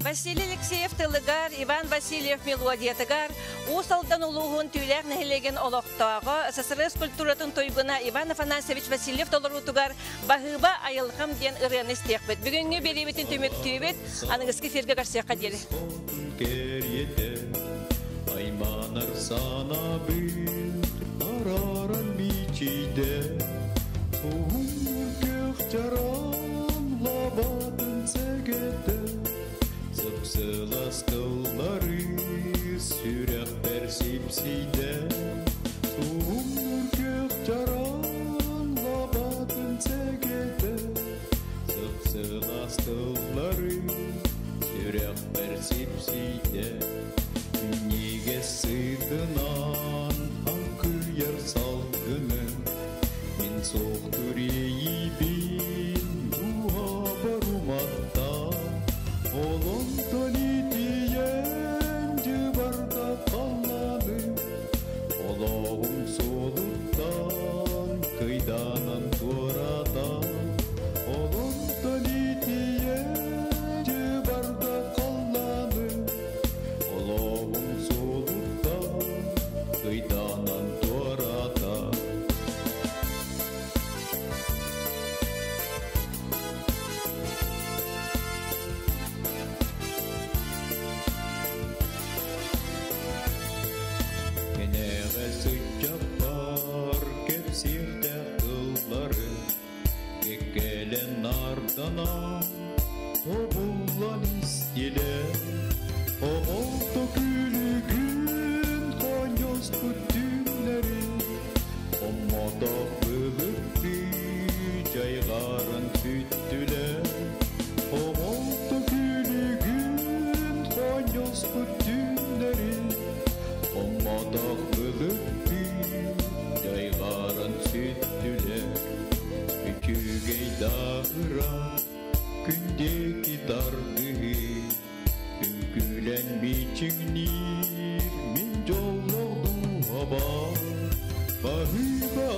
Василий Алексеев тылыгар, Иван Васильев мелодиятыгар, усалдан улуғын түйләк нәхелеген олықтағы, СССР культуратын тойгына Иван Афанасьевич Васильев толырутугар бағыба айылғам ден ұрыны істеқбет. Бүгінгі беребетін төмек түйбет, аныңызғы ферге қарсияққа дері. Айманар сана бір, араран бичейде, Туғын көк жаран лабадын сәгеді, Зыпсылас қыллары сүрек бәрсіпсейді, Туғын көк жаран лабадын сәгеді, Зыпсылас қыллары сүрек бәрсіпсейді, Неге сыдынан ақыяр салғының, Мен соқтырейі бен дуға баруматта, Олың тонетейен жыбарда қалады, Олауым солықтан қайданан тұрада, Олың тонетейен жыбарда қалады, Олауым солықтан қайданан тұрада. Менеғі сұйчапар кепсерді қыллары, Кекелен ардана обулан істелі, Омолты күлігін қаньоз күттімлері, Оммада бұлыпты жайғарын түттілі, Омолты күлігін қаньоз күттімлері, Оммада бұлыпты жайғарын түттілі, Үкігей дағыра күнде китарды, Күлән бичіңнер мен жоллауду аба, Бағыба